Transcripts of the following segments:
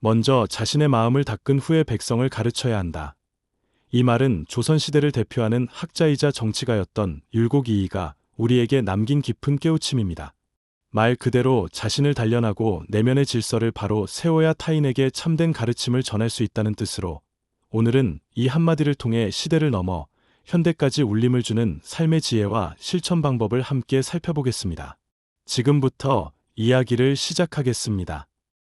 먼저 자신의 마음을 닦은 후에 백성을 가르쳐야 한다. 이 말은 조선시대를 대표하는 학자이자 정치가였던 율곡이이가 우리에게 남긴 깊은 깨우침입니다. 말 그대로 자신을 단련하고 내면의 질서를 바로 세워야 타인에게 참된 가르침을 전할 수 있다는 뜻으로 오늘은 이 한마디를 통해 시대를 넘어 현대까지 울림을 주는 삶의 지혜와 실천 방법을 함께 살펴보겠습니다. 지금부터 이야기를 시작하겠습니다.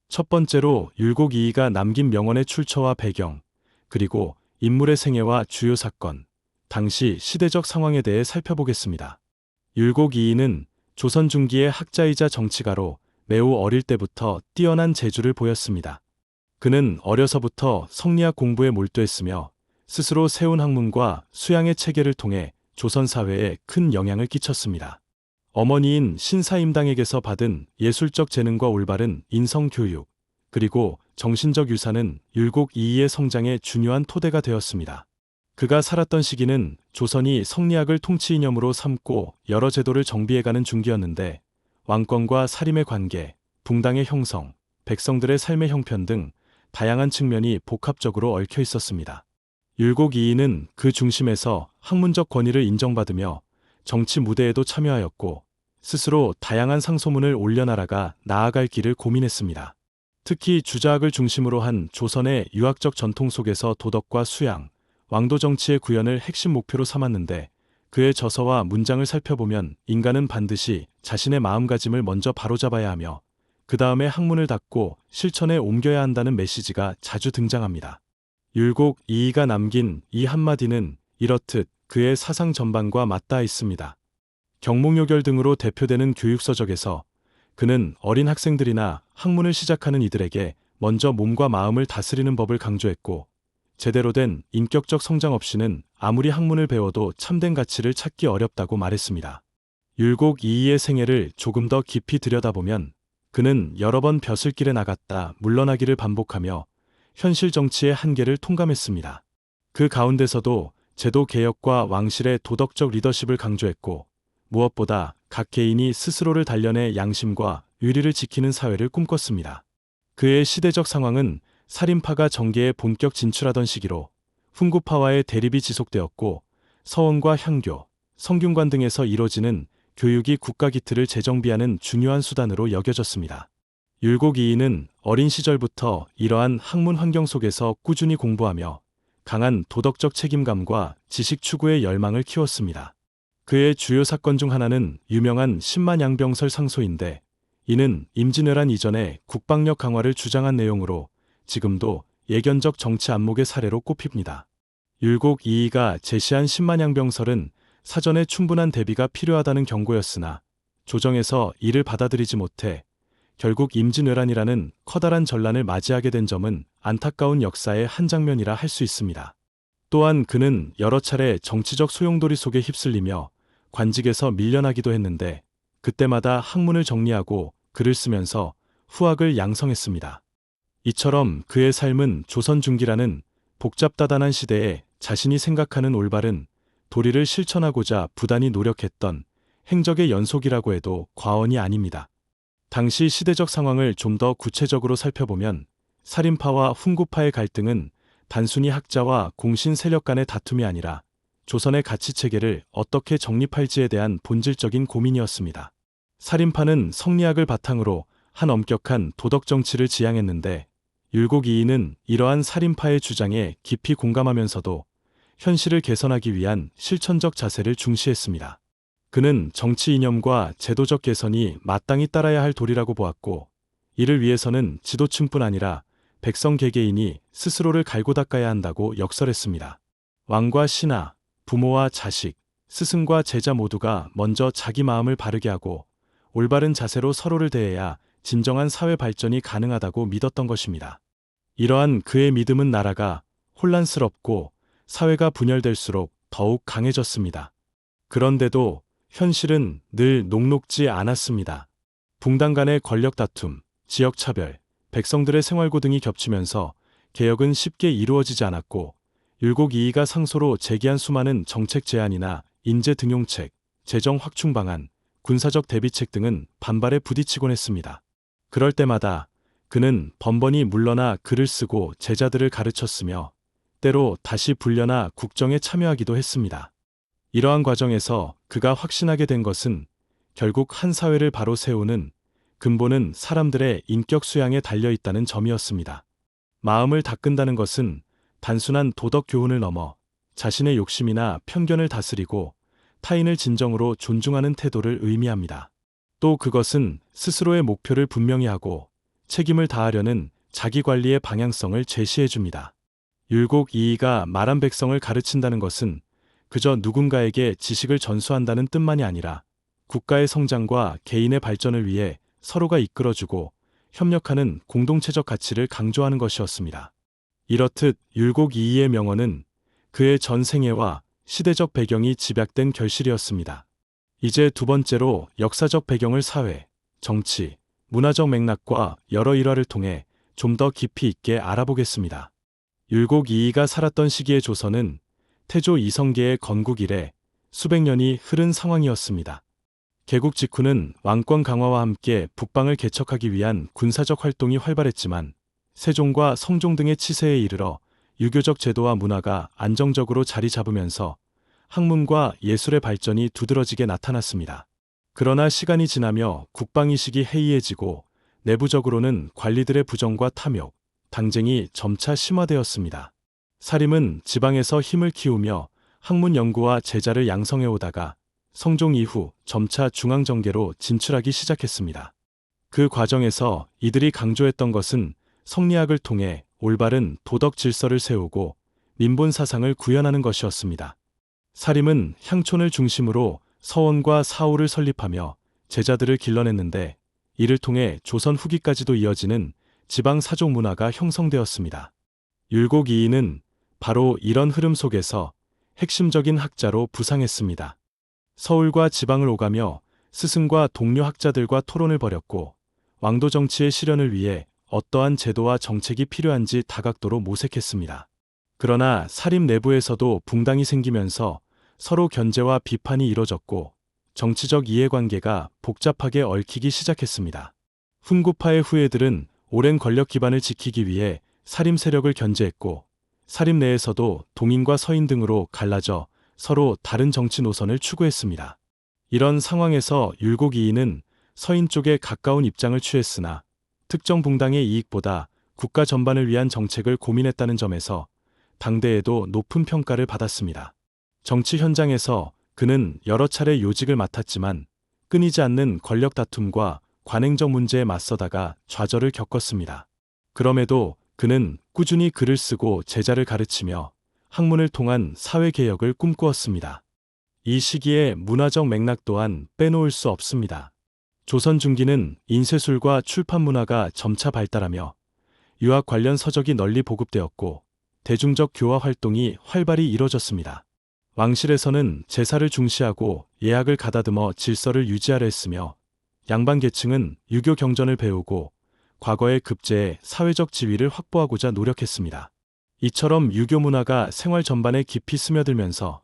첫 번째로 율곡이이가 남긴 명언의 출처와 배경, 그리고 인물의 생애와 주요 사건, 당시 시대적 상황에 대해 살펴보겠습니다. 율곡이이는 조선 중기의 학자이자 정치가로 매우 어릴 때부터 뛰어난 재주를 보였습니다. 그는 어려서부터 성리학 공부에 몰두했으며 스스로 세운 학문과 수양의 체계를 통해 조선 사회에 큰 영향을 끼쳤습니다. 어머니인 신사임당에게서 받은 예술적 재능과 올바른 인성교육, 그리고 정신적 유산은 율곡이이의 성장에 중요한 토대가 되었습니다. 그가 살았던 시기는 조선이 성리학을 통치 이념으로 삼고 여러 제도를 정비해가는 중기였는데 왕권과 사림의 관계, 붕당의 형성, 백성들의 삶의 형편 등 다양한 측면이 복합적으로 얽혀 있었습니다. 율곡이이는 그 중심에서 학문적 권위를 인정받으며 정치 무대에도 참여하였고 스스로 다양한 상소문을 올려나라가 나아갈 길을 고민했습니다. 특히 주자학을 중심으로 한 조선의 유학적 전통 속에서 도덕과 수양, 왕도 정치의 구현을 핵심 목표로 삼았는데 그의 저서와 문장을 살펴보면 인간은 반드시 자신의 마음가짐을 먼저 바로잡아야 하며 그 다음에 학문을 닦고 실천에 옮겨야 한다는 메시지가 자주 등장합니다. 율곡이이가 남긴 이 한마디는 이렇듯 그의 사상 전반과 맞닿아 있습니다. 경몽요결 등으로 대표되는 교육서적에서 그는 어린 학생들이나 학문을 시작하는 이들에게 먼저 몸과 마음을 다스리는 법을 강조했고 제대로 된 인격적 성장 없이는 아무리 학문을 배워도 참된 가치를 찾기 어렵다고 말했습니다. 율곡이이의 생애를 조금 더 깊이 들여다보면 그는 여러 번 벼슬길에 나갔다 물러나기를 반복하며 현실 정치의 한계를 통감했습니다. 그 가운데서도 제도 개혁과 왕실의 도덕적 리더십을 강조했고 무엇보다 각 개인이 스스로를 단련해 양심과 의리를 지키는 사회를 꿈꿨습니다. 그의 시대적 상황은 살인파가 정계에 본격 진출하던 시기로 훈구파와의 대립이 지속되었고 서원과 향교, 성균관 등에서 이뤄지는 교육이 국가 기틀을 재정비하는 중요한 수단으로 여겨졌습니다. 율곡이이는 어린 시절부터 이러한 학문 환경 속에서 꾸준히 공부하며 강한 도덕적 책임감과 지식 추구의 열망을 키웠습니다. 그의 주요 사건 중 하나는 유명한 신만양병설 상소인데 이는 임진왜란 이전에 국방력 강화를 주장한 내용으로 지금도 예견적 정치 안목의 사례로 꼽힙니다. 율곡이이가 제시한 신만양병설은 사전에 충분한 대비가 필요하다는 경고였으나 조정에서 이를 받아들이지 못해 결국 임진왜란이라는 커다란 전란을 맞이하게 된 점은 안타까운 역사의 한 장면이라 할 수 있습니다. 또한 그는 여러 차례 정치적 소용돌이 속에 휩쓸리며 관직에서 밀려나기도 했는데 그때마다 학문을 정리하고 글을 쓰면서 후학을 양성했습니다. 이처럼 그의 삶은 조선 중기라는 복잡다단한 시대에 자신이 생각하는 올바른 도리를 실천하고자 부단히 노력했던 행적의 연속이라고 해도 과언이 아닙니다. 당시 시대적 상황을 좀 더 구체적으로 살펴보면 살인파와 훈구파의 갈등은 단순히 학자와 공신 세력 간의 다툼이 아니라 조선의 가치체계를 어떻게 정립할지에 대한 본질적인 고민이었습니다. 살인파는 성리학을 바탕으로 한 엄격한 도덕 정치를 지향했는데 율곡이이는 이러한 살인파의 주장에 깊이 공감하면서도 현실을 개선하기 위한 실천적 자세를 중시했습니다. 그는 정치 이념과 제도적 개선이 마땅히 따라야 할 도리라고 보았고 이를 위해서는 지도층뿐 아니라 백성 개개인이 스스로를 갈고 닦아야 한다고 역설했습니다. 왕과 신하, 부모와 자식, 스승과 제자 모두가 먼저 자기 마음을 바르게 하고 올바른 자세로 서로를 대해야 진정한 사회 발전이 가능하다고 믿었던 것입니다. 이러한 그의 믿음은 나라가 혼란스럽고 사회가 분열될수록 더욱 강해졌습니다. 그런데도 현실은 늘 녹록지 않았습니다. 붕당 간의 권력 다툼, 지역 차별, 백성들의 생활고 등이 겹치면서 개혁은 쉽게 이루어지지 않았고 율곡이이가 상소로 제기한 수많은 정책 제안이나 인재 등용책, 재정 확충 방안, 군사적 대비책 등은 반발에 부딪히곤 했습니다. 그럴 때마다 그는 번번이 물러나 글을 쓰고 제자들을 가르쳤으며 때로 다시 불려나 국정에 참여하기도 했습니다. 이러한 과정에서 그가 확신하게 된 것은 결국 한 사회를 바로 세우는 근본은 사람들의 인격 수양에 달려 있다는 점이었습니다. 마음을 닦는다는 것은 단순한 도덕 교훈을 넘어 자신의 욕심이나 편견을 다스리고 타인을 진정으로 존중하는 태도를 의미합니다. 또 그것은 스스로의 목표를 분명히 하고 책임을 다하려는 자기관리의 방향성을 제시해 줍니다. 율곡 이이가 말한 백성을 가르친다는 것은 그저 누군가에게 지식을 전수한다는 뜻만이 아니라 국가의 성장과 개인의 발전을 위해 서로가 이끌어주고 협력하는 공동체적 가치를 강조하는 것이었습니다. 이렇듯 율곡 이이의 명언은 그의 전 생애와 시대적 배경이 집약된 결실이었습니다. 이제 두 번째로 역사적 배경을 사회, 정치, 문화적 맥락과 여러 일화를 통해 좀 더 깊이 있게 알아보겠습니다. 율곡 이이가 살았던 시기의 조선은 태조 이성계의 건국 이래 수백 년이 흐른 상황이었습니다. 개국 직후는 왕권 강화와 함께 북방을 개척하기 위한 군사적 활동이 활발했지만 세종과 성종 등의 치세에 이르러 유교적 제도와 문화가 안정적으로 자리 잡으면서 학문과 예술의 발전이 두드러지게 나타났습니다. 그러나 시간이 지나며 국방이식이 해이해지고 내부적으로는 관리들의 부정과 탐욕, 당쟁이 점차 심화되었습니다. 사림은 지방에서 힘을 키우며 학문 연구와 제자를 양성해 오다가 성종 이후 점차 중앙정계로 진출하기 시작했습니다. 그 과정에서 이들이 강조했던 것은 성리학을 통해 올바른 도덕 질서를 세우고 민본 사상을 구현하는 것이었습니다. 사림은 향촌을 중심으로 서원과 사호를 설립하며 제자들을 길러냈는데 이를 통해 조선 후기까지도 이어지는 지방 사족 문화가 형성되었습니다. 율곡 이이는 바로 이런 흐름 속에서 핵심적인 학자로 부상했습니다. 서울과 지방을 오가며 스승과 동료 학자들과 토론을 벌였고 왕도 정치의 실현을 위해 어떠한 제도와 정책이 필요한지 다각도로 모색했습니다. 그러나 사림 내부에서도 붕당이 생기면서 서로 견제와 비판이 이뤄졌고 정치적 이해관계가 복잡하게 얽히기 시작했습니다. 훈구파의 후예들은 오랜 권력 기반을 지키기 위해 사림 세력을 견제했고 사림 내에서도 동인과 서인 등으로 갈라져 서로 다른 정치 노선을 추구했습니다. 이런 상황에서 율곡 이이는 서인 쪽에 가까운 입장을 취했으나 특정 붕당의 이익보다 국가 전반을 위한 정책을 고민했다는 점에서 당대에도 높은 평가를 받았습니다. 정치 현장에서 그는 여러 차례 요직을 맡았지만 끊이지 않는 권력 다툼과 관행적 문제에 맞서다가 좌절을 겪었습니다. 그럼에도 그는 꾸준히 글을 쓰고 제자를 가르치며 학문을 통한 사회개혁을 꿈꾸었습니다. 이 시기의 문화적 맥락 또한 빼놓을 수 없습니다. 조선 중기는 인쇄술과 출판 문화가 점차 발달하며 유학 관련 서적이 널리 보급되었고 대중적 교화 활동이 활발히 이뤄졌습니다. 왕실에서는 제사를 중시하고 예약을 가다듬어 질서를 유지하려 했으며 양반 계층은 유교 경전을 배우고 과거의 급제의 사회적 지위를 확보하고자 노력했습니다. 이처럼 유교 문화가 생활 전반에 깊이 스며들면서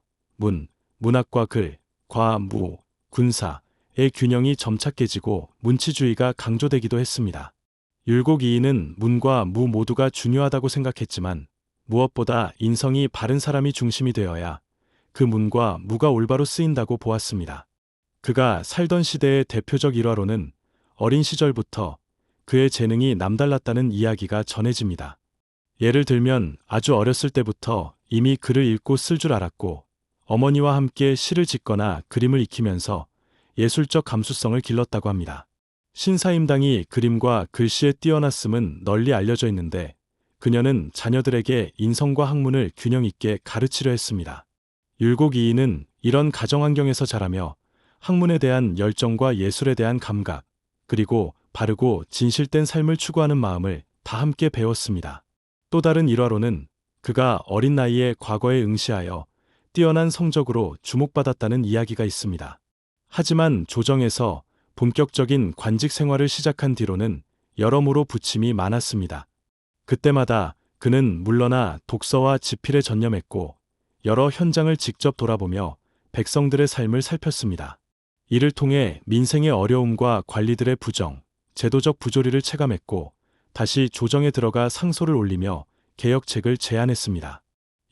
문학과 글, 과, 무, 군사의 균형이 점차 깨지고 문치주의가 강조되기도 했습니다. 율곡 이이는 문과 무 모두가 중요하다고 생각했지만 무엇보다 인성이 바른 사람이 중심이 되어야 그 문과 무가 올바로 쓰인다고 보았습니다. 그가 살던 시대의 대표적 일화로는 어린 시절부터 그의 재능이 남달랐다는 이야기가 전해집니다. 예를 들면 아주 어렸을 때부터 이미 글을 읽고 쓸 줄 알았고 어머니와 함께 시를 짓거나 그림을 익히면서 예술적 감수성을 길렀다고 합니다. 신사임당이 그림과 글씨에 뛰어났음은 널리 알려져 있는데 그녀는 자녀들에게 인성과 학문을 균형 있게 가르치려 했습니다. 율곡 이이는 이런 가정 환경에서 자라며 학문에 대한 열정과 예술에 대한 감각, 그리고 바르고 진실된 삶을 추구하는 마음을 다 함께 배웠습니다. 또 다른 일화로는 그가 어린 나이에 과거에 응시하여 뛰어난 성적으로 주목받았다는 이야기가 있습니다. 하지만 조정에서 본격적인 관직 생활을 시작한 뒤로는 여러모로 부침이 많았습니다. 그때마다 그는 물러나 독서와 집필에 전념했고 여러 현장을 직접 돌아보며 백성들의 삶을 살폈습니다. 이를 통해 민생의 어려움과 관리들의 부정, 제도적 부조리를 체감했고 다시 조정에 들어가 상소를 올리며 개혁책을 제안했습니다.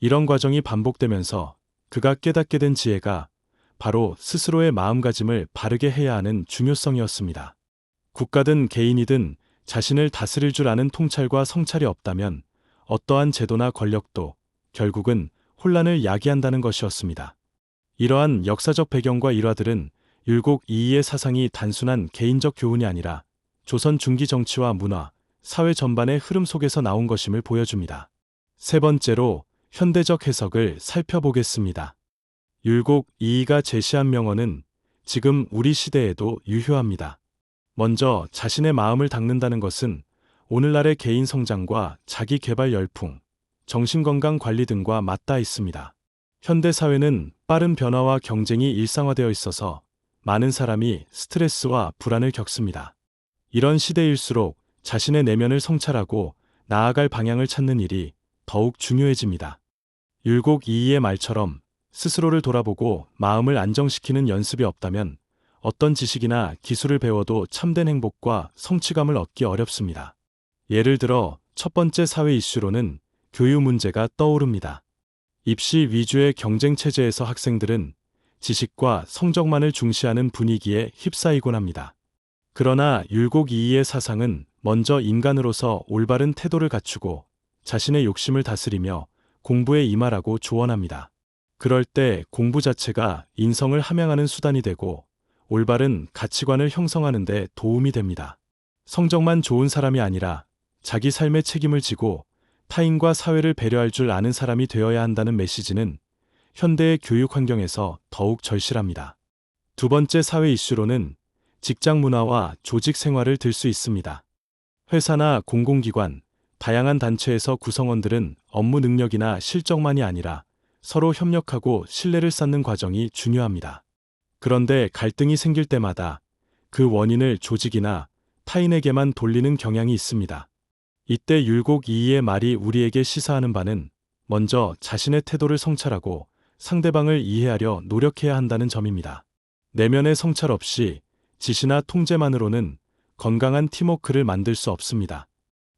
이런 과정이 반복되면서 그가 깨닫게 된 지혜가 바로 스스로의 마음가짐을 바르게 해야 하는 중요성이었습니다. 국가든 개인이든 자신을 다스릴 줄 아는 통찰과 성찰이 없다면 어떠한 제도나 권력도 결국은 혼란을 야기한다는 것이었습니다. 이러한 역사적 배경과 일화들은 율곡 이이의 사상이 단순한 개인적 교훈이 아니라 조선 중기 정치와 문화, 사회 전반의 흐름 속에서 나온 것임을 보여줍니다. 세 번째로 현대적 해석을 살펴보겠습니다. 율곡 이이가 제시한 명언은 지금 우리 시대에도 유효합니다. 먼저 자신의 마음을 닦는다는 것은 오늘날의 개인 성장과 자기 개발 열풍, 정신건강 관리 등과 맞닿아 있습니다. 현대 사회는 빠른 변화와 경쟁이 일상화되어 있어서 많은 사람이 스트레스와 불안을 겪습니다. 이런 시대일수록 자신의 내면을 성찰하고 나아갈 방향을 찾는 일이 더욱 중요해집니다. 율곡 이이의 말처럼 스스로를 돌아보고 마음을 안정시키는 연습이 없다면 어떤 지식이나 기술을 배워도 참된 행복과 성취감을 얻기 어렵습니다. 예를 들어 첫 번째 사회 이슈로는 교육 문제가 떠오릅니다. 입시 위주의 경쟁 체제에서 학생들은 지식과 성적만을 중시하는 분위기에 휩싸이곤 합니다. 그러나 율곡 이이의 사상은 먼저 인간으로서 올바른 태도를 갖추고 자신의 욕심을 다스리며 공부에 임하라고 조언합니다. 그럴 때 공부 자체가 인성을 함양하는 수단이 되고 올바른 가치관을 형성하는 데 도움이 됩니다. 성적만 좋은 사람이 아니라 자기 삶의 책임을 지고 타인과 사회를 배려할 줄 아는 사람이 되어야 한다는 메시지는 현대의 교육 환경에서 더욱 절실합니다. 두 번째 사회 이슈로는 직장 문화와 조직 생활을 들 수 있습니다. 회사나 공공기관, 다양한 단체에서 구성원들은 업무 능력이나 실적만이 아니라 서로 협력하고 신뢰를 쌓는 과정이 중요합니다. 그런데 갈등이 생길 때마다 그 원인을 조직이나 타인에게만 돌리는 경향이 있습니다. 이때 율곡 이이의 말이 우리에게 시사하는 바는 먼저 자신의 태도를 성찰하고 상대방을 이해하려 노력해야 한다는 점입니다. 내면의 성찰 없이 지시나 통제만으로는 건강한 팀워크를 만들 수 없습니다.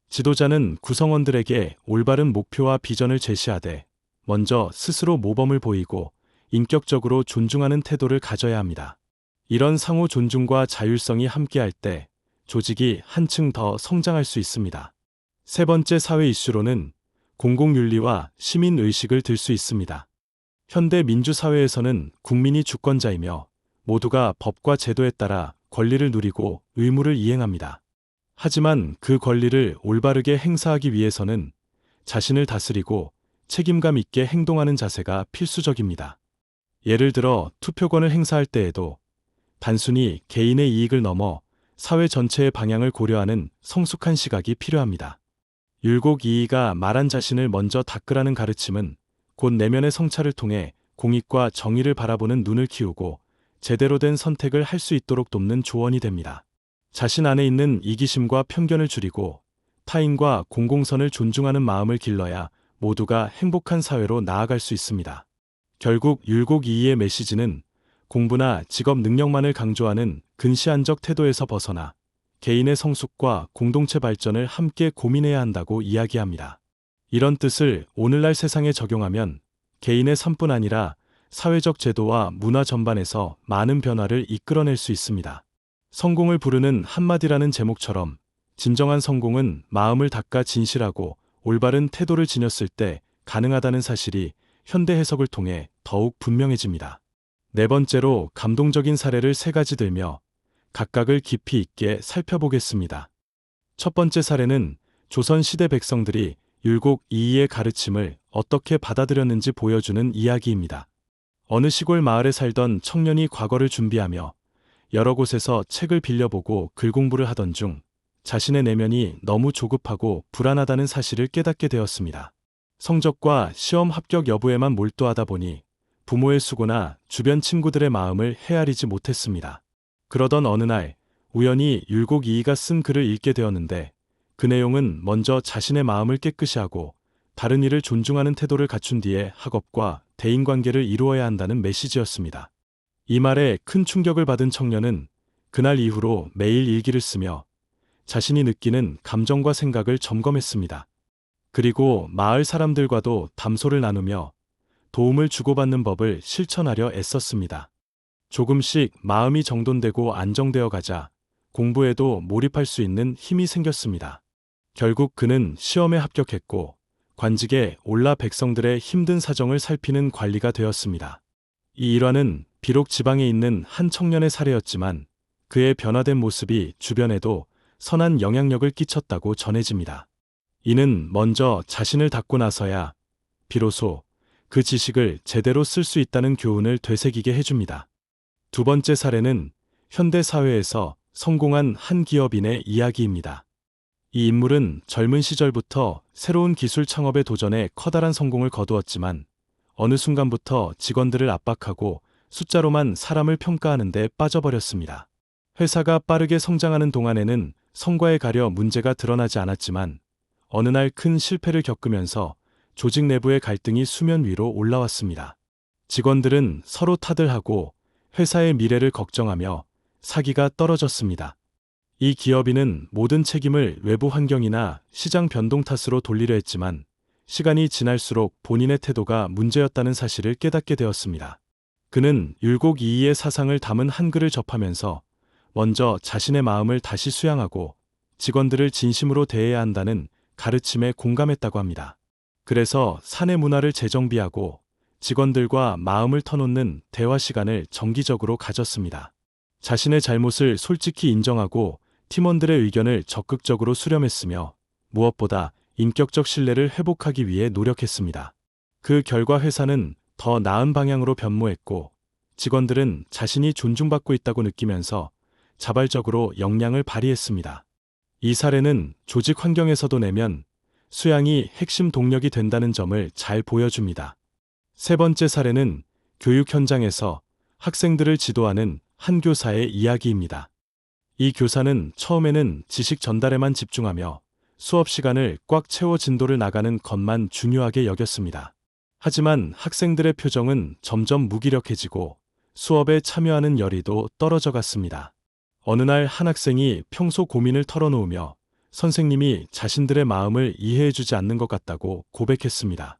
지도자는 구성원들에게 올바른 목표와 비전을 제시하되 먼저 스스로 모범을 보이고 인격적으로 존중하는 태도를 가져야 합니다. 이런 상호 존중과 자율성이 함께할 때 조직이 한층 더 성장할 수 있습니다. 세 번째 사회 이슈로는 공공윤리와 시민의식을 들 수 있습니다. 현대 민주사회에서는 국민이 주권자이며 모두가 법과 제도에 따라 권리를 누리고 의무를 이행합니다. 하지만 그 권리를 올바르게 행사하기 위해서는 자신을 다스리고 책임감 있게 행동하는 자세가 필수적입니다. 예를 들어 투표권을 행사할 때에도 단순히 개인의 이익을 넘어 사회 전체의 방향을 고려하는 성숙한 시각이 필요합니다. 율곡 이이가 말한 자신을 먼저 닦으라는 가르침은 곧 내면의 성찰을 통해 공익과 정의를 바라보는 눈을 키우고 제대로 된 선택을 할 수 있도록 돕는 조언이 됩니다. 자신 안에 있는 이기심과 편견을 줄이고 타인과 공공선을 존중하는 마음을 길러야 모두가 행복한 사회로 나아갈 수 있습니다. 결국 율곡 이이의 메시지는 공부나 직업 능력만을 강조하는 근시안적 태도에서 벗어나 개인의 성숙과 공동체 발전을 함께 고민해야 한다고 이야기합니다. 이런 뜻을 오늘날 세상에 적용하면 개인의 삶뿐 아니라 사회적 제도와 문화 전반에서 많은 변화를 이끌어낼 수 있습니다. 성공을 부르는 한마디라는 제목처럼 진정한 성공은 마음을 닦아 진실하고 올바른 태도를 지녔을 때 가능하다는 사실이 현대 해석을 통해 더욱 분명해집니다. 네 번째로 감동적인 사례를 세 가지 들며 각각을 깊이 있게 살펴보겠습니다. 첫 번째 사례는 조선 시대 백성들이 율곡 이이의 가르침을 어떻게 받아들였는지 보여주는 이야기입니다. 어느 시골 마을에 살던 청년이 과거를 준비하며 여러 곳에서 책을 빌려보고 글 공부를 하던 중 자신의 내면이 너무 조급하고 불안하다는 사실을 깨닫게 되었습니다. 성적과 시험 합격 여부에만 몰두하다 보니 부모의 수고나 주변 친구들의 마음을 헤아리지 못했습니다. 그러던 어느 날 우연히 율곡 이이가 쓴 글을 읽게 되었는데 그 내용은 먼저 자신의 마음을 깨끗이 하고 다른 이를 존중하는 태도를 갖춘 뒤에 학업과 대인관계를 이루어야 한다는 메시지였습니다. 이 말에 큰 충격을 받은 청년은 그날 이후로 매일 일기를 쓰며 자신이 느끼는 감정과 생각을 점검했습니다. 그리고 마을 사람들과도 담소를 나누며 도움을 주고받는 법을 실천하려 애썼습니다. 조금씩 마음이 정돈되고 안정되어 가자 공부에도 몰입할 수 있는 힘이 생겼습니다. 결국 그는 시험에 합격했고 관직에 올라 백성들의 힘든 사정을 살피는 관리가 되었습니다. 이 일화는 비록 지방에 있는 한 청년의 사례였지만 그의 변화된 모습이 주변에도 선한 영향력을 끼쳤다고 전해집니다. 이는 먼저 자신을 닦고 나서야 비로소 그 지식을 제대로 쓸 수 있다는 교훈을 되새기게 해줍니다. 두 번째 사례는 현대 사회에서 성공한 한 기업인의 이야기입니다. 이 인물은 젊은 시절부터 새로운 기술 창업에 도전해 커다란 성공을 거두었지만 어느 순간부터 직원들을 압박하고 숫자로만 사람을 평가하는 데 빠져버렸습니다. 회사가 빠르게 성장하는 동안에는 성과에 가려 문제가 드러나지 않았지만 어느 날 큰 실패를 겪으면서 조직 내부의 갈등이 수면 위로 올라왔습니다. 직원들은 서로 탓을하고 회사의 미래를 걱정하며 사기가 떨어졌습니다. 이 기업인은 모든 책임을 외부 환경이나 시장 변동 탓으로 돌리려 했지만 시간이 지날수록 본인의 태도가 문제였다는 사실을 깨닫게 되었습니다. 그는 율곡이이의 사상을 담은 한글을 접하면서 먼저 자신의 마음을 다시 수양하고 직원들을 진심으로 대해야 한다는 가르침에 공감했다고 합니다. 그래서 사내 문화를 재정비하고 직원들과 마음을 터놓는 대화 시간을 정기적으로 가졌습니다. 자신의 잘못을 솔직히 인정하고 팀원들의 의견을 적극적으로 수렴했으며 무엇보다 인격적 신뢰를 회복하기 위해 노력했습니다. 그 결과 회사는 더 나은 방향으로 변모했고 직원들은 자신이 존중받고 있다고 느끼면서 자발적으로 역량을 발휘했습니다. 이 사례는 조직 환경에서도 내면 수양이 핵심 동력이 된다는 점을 잘 보여줍니다. 세 번째 사례는 교육 현장에서 학생들을 지도하는 한 교사의 이야기입니다. 이 교사는 처음에는 지식 전달에만 집중하며 수업 시간을 꽉 채워 진도를 나가는 것만 중요하게 여겼습니다. 하지만 학생들의 표정은 점점 무기력해지고 수업에 참여하는 열의도 떨어져 갔습니다. 어느 날 한 학생이 평소 고민을 털어놓으며 선생님이 자신들의 마음을 이해해주지 않는 것 같다고 고백했습니다.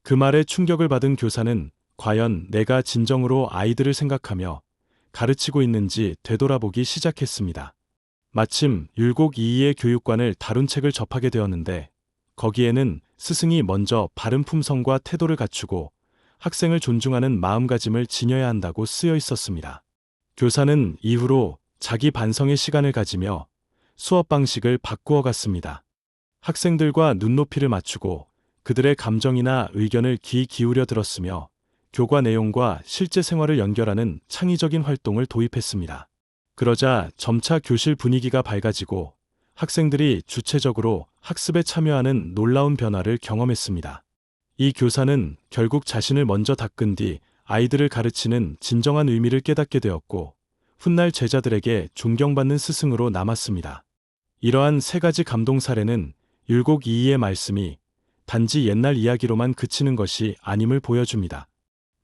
그 말에 충격을 받은 교사는 과연 내가 진정으로 아이들을 생각하며 가르치고 있는지 되돌아보기 시작했습니다. 마침 율곡이이의 교육관을 다룬 책을 접하게 되었는데 거기에는 스승이 먼저 바른 품성과 태도를 갖추고 학생을 존중하는 마음가짐을 지녀야 한다고 쓰여 있었습니다. 교사는 이후로 자기 반성의 시간을 가지며 수업 방식을 바꾸어 갔습니다. 학생들과 눈높이를 맞추고 그들의 감정이나 의견을 귀 기울여 들었으며 교과 내용과 실제 생활을 연결하는 창의적인 활동을 도입했습니다. 그러자 점차 교실 분위기가 밝아지고 학생들이 주체적으로 학습에 참여하는 놀라운 변화를 경험했습니다. 이 교사는 결국 자신을 먼저 닦은 뒤 아이들을 가르치는 진정한 의미를 깨닫게 되었고 훗날 제자들에게 존경받는 스승으로 남았습니다. 이러한 세 가지 감동 사례는 율곡이이의 말씀이 단지 옛날 이야기로만 그치는 것이 아님을 보여줍니다.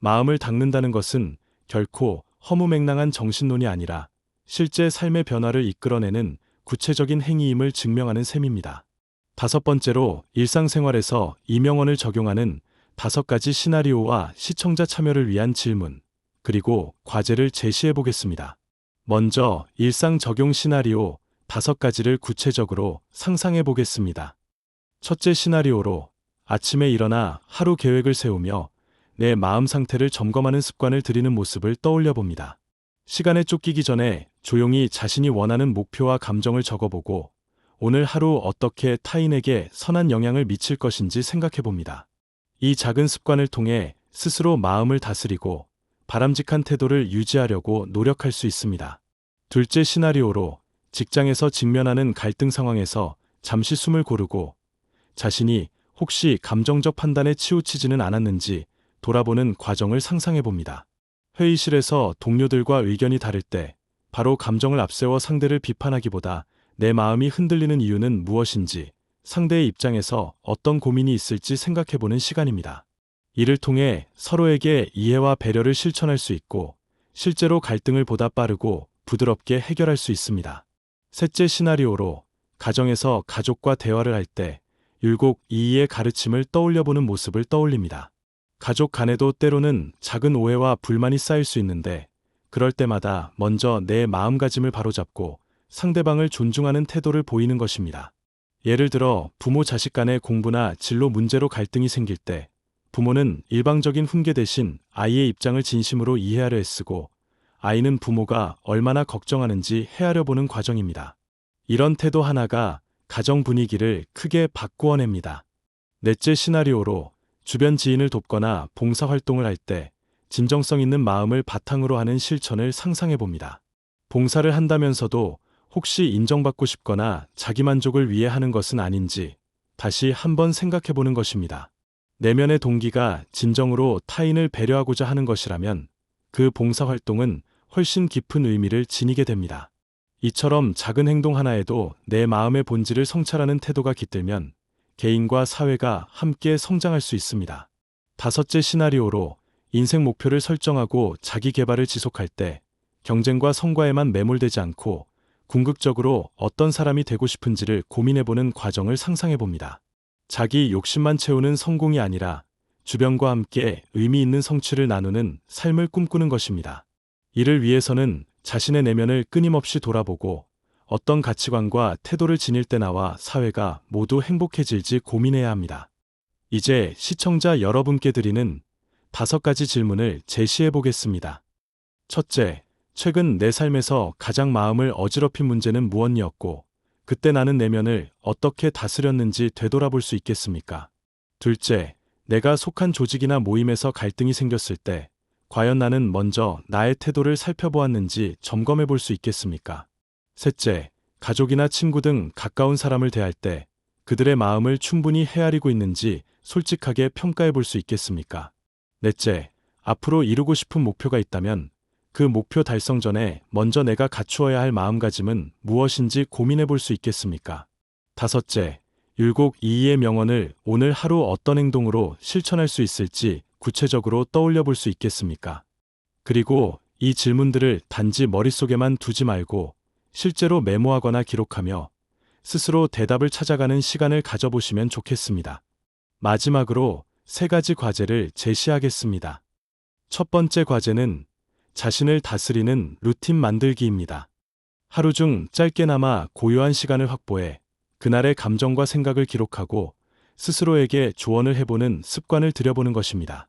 마음을 닦는다는 것은 결코 허무맹랑한 정신론이 아니라 실제 삶의 변화를 이끌어내는 구체적인 행위임을 증명하는 셈입니다. 다섯 번째로 일상생활에서 이명언을 적용하는 5가지 시나리오와 시청자 참여를 위한 질문, 그리고 과제를 제시해 보겠습니다. 먼저 일상 적용 시나리오 5가지를 구체적으로 상상해 보겠습니다. 첫째 시나리오로 아침에 일어나 하루 계획을 세우며 내 마음 상태를 점검하는 습관을 들이는 모습을 떠올려 봅니다. 시간에 쫓기기 전에 조용히 자신이 원하는 목표와 감정을 적어보고 오늘 하루 어떻게 타인에게 선한 영향을 미칠 것인지 생각해 봅니다. 이 작은 습관을 통해 스스로 마음을 다스리고 바람직한 태도를 유지하려고 노력할 수 있습니다. 둘째 시나리오로 직장에서 직면하는 갈등 상황에서 잠시 숨을 고르고 자신이 혹시 감정적 판단에 치우치지는 않았는지 돌아보는 과정을 상상해 봅니다. 회의실에서 동료들과 의견이 다를 때 바로 감정을 앞세워 상대를 비판하기보다 내 마음이 흔들리는 이유는 무엇인지 상대의 입장에서 어떤 고민이 있을지 생각해 보는 시간입니다. 이를 통해 서로에게 이해와 배려를 실천할 수 있고 실제로 갈등을 보다 빠르고 부드럽게 해결할 수 있습니다. 셋째 시나리오로 가정에서 가족과 대화를 할 때 율곡 이이의 가르침을 떠올려보는 모습을 떠올립니다. 가족 간에도 때로는 작은 오해와 불만이 쌓일 수 있는데 그럴 때마다 먼저 내 마음가짐을 바로잡고 상대방을 존중하는 태도를 보이는 것입니다. 예를 들어 부모 자식 간의 공부나 진로 문제로 갈등이 생길 때 부모는 일방적인 훈계 대신 아이의 입장을 진심으로 이해하려 애쓰고 아이는 부모가 얼마나 걱정하는지 헤아려 보는 과정입니다. 이런 태도 하나가 가정 분위기를 크게 바꾸어냅니다. 넷째 시나리오로 주변 지인을 돕거나 봉사활동을 할 때 진정성 있는 마음을 바탕으로 하는 실천을 상상해 봅니다. 봉사를 한다면서도 혹시 인정받고 싶거나 자기만족을 위해 하는 것은 아닌지 다시 한번 생각해 보는 것입니다. 내면의 동기가 진정으로 타인을 배려하고자 하는 것이라면 그 봉사활동은 훨씬 깊은 의미를 지니게 됩니다. 이처럼 작은 행동 하나에도 내 마음의 본질을 성찰하는 태도가 깃들면 개인과 사회가 함께 성장할 수 있습니다. 다섯째 시나리오로 인생 목표를 설정하고 자기 개발을 지속할 때 경쟁과 성과에만 매몰되지 않고 궁극적으로 어떤 사람이 되고 싶은지를 고민해보는 과정을 상상해봅니다. 자기 욕심만 채우는 성공이 아니라 주변과 함께 의미 있는 성취를 나누는 삶을 꿈꾸는 것입니다. 이를 위해서는 자신의 내면을 끊임없이 돌아보고 어떤 가치관과 태도를 지닐 때 나와 사회가 모두 행복해질지 고민해야 합니다. 이제 시청자 여러분께 드리는 5가지 질문을 제시해 보겠습니다. 첫째, 최근 내 삶에서 가장 마음을 어지럽힌 문제는 무엇이었고, 그때 나는 내면을 어떻게 다스렸는지 되돌아볼 수 있겠습니까? 둘째, 내가 속한 조직이나 모임에서 갈등이 생겼을 때, 과연 나는 먼저 나의 태도를 살펴보았는지 점검해 볼 수 있겠습니까? 셋째, 가족이나 친구 등 가까운 사람을 대할 때 그들의 마음을 충분히 헤아리고 있는지 솔직하게 평가해 볼 수 있겠습니까? 넷째, 앞으로 이루고 싶은 목표가 있다면 그 목표 달성 전에 먼저 내가 갖추어야 할 마음가짐은 무엇인지 고민해 볼 수 있겠습니까? 다섯째, 율곡 이이의 명언을 오늘 하루 어떤 행동으로 실천할 수 있을지 구체적으로 떠올려 볼 수 있겠습니까? 그리고 이 질문들을 단지 머릿속에만 두지 말고 실제로 메모하거나 기록하며 스스로 대답을 찾아가는 시간을 가져보시면 좋겠습니다. 마지막으로 3가지 과제를 제시하겠습니다. 첫 번째 과제는 자신을 다스리는 루틴 만들기입니다. 하루 중 짧게나마 고요한 시간을 확보해 그날의 감정과 생각을 기록하고 스스로에게 조언을 해보는 습관을 들여보는 것입니다.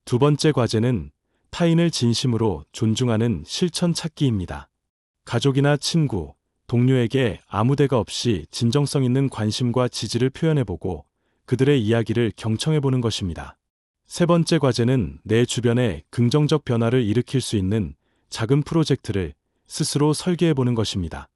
두 번째 과제는 타인을 진심으로 존중하는 실천 찾기입니다. 가족이나 친구, 동료에게 아무 데가 없이 진정성 있는 관심과 지지를 표현해보고 그들의 이야기를 경청해보는 것입니다. 세 번째 과제는 내 주변에 긍정적 변화를 일으킬 수 있는 작은 프로젝트를 스스로 설계해보는 것입니다.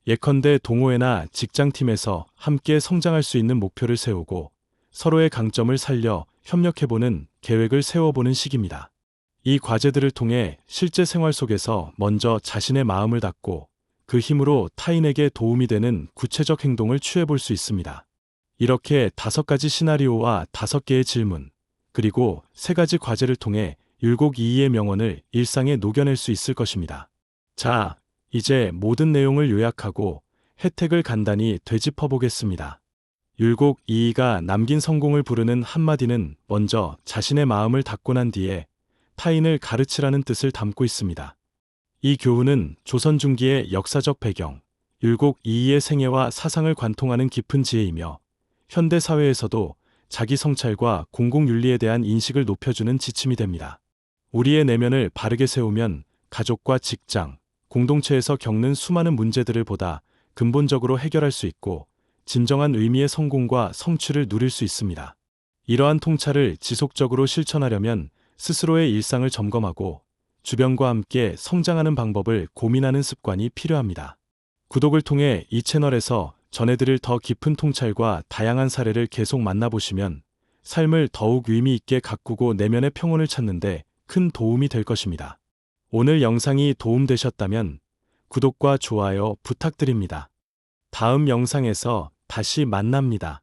예컨대 동호회나 직장팀에서 함께 성장할 수 있는 목표를 세우고 서로의 강점을 살려 협력해보는 계획을 세워보는 시기입니다. 이 과제들을 통해 실제 생활 속에서 먼저 자신의 마음을 닫고 그 힘으로 타인에게 도움이 되는 구체적 행동을 취해볼 수 있습니다. 이렇게 5가지 시나리오와 5개의 질문, 그리고 3가지 과제를 통해 율곡 이이의 명언을 일상에 녹여낼 수 있을 것입니다. 자, 이제 모든 내용을 요약하고 혜택을 간단히 되짚어 보겠습니다. 율곡 이이가 남긴 성공을 부르는 한마디는 먼저 자신의 마음을 닫고 난 뒤에 타인을 가르치라는 뜻을 담고 있습니다. 이 교훈은 조선 중기의 역사적 배경, 율곡 이이의 생애와 사상을 관통하는 깊은 지혜이며 현대 사회에서도 자기 성찰과 공공윤리에 대한 인식을 높여주는 지침이 됩니다. 우리의 내면을 바르게 세우면 가족과 직장, 공동체에서 겪는 수많은 문제들을 보다 근본적으로 해결할 수 있고 진정한 의미의 성공과 성취를 누릴 수 있습니다. 이러한 통찰을 지속적으로 실천하려면 스스로의 일상을 점검하고 주변과 함께 성장하는 방법을 고민하는 습관이 필요합니다. 구독을 통해 이 채널에서 전해드릴 더 깊은 통찰과 다양한 사례를 계속 만나보시면 삶을 더욱 의미 있게 가꾸고 내면의 평온을 찾는 데 큰 도움이 될 것입니다. 오늘 영상이 도움되셨다면 구독과 좋아요 부탁드립니다. 다음 영상에서 다시 만납니다.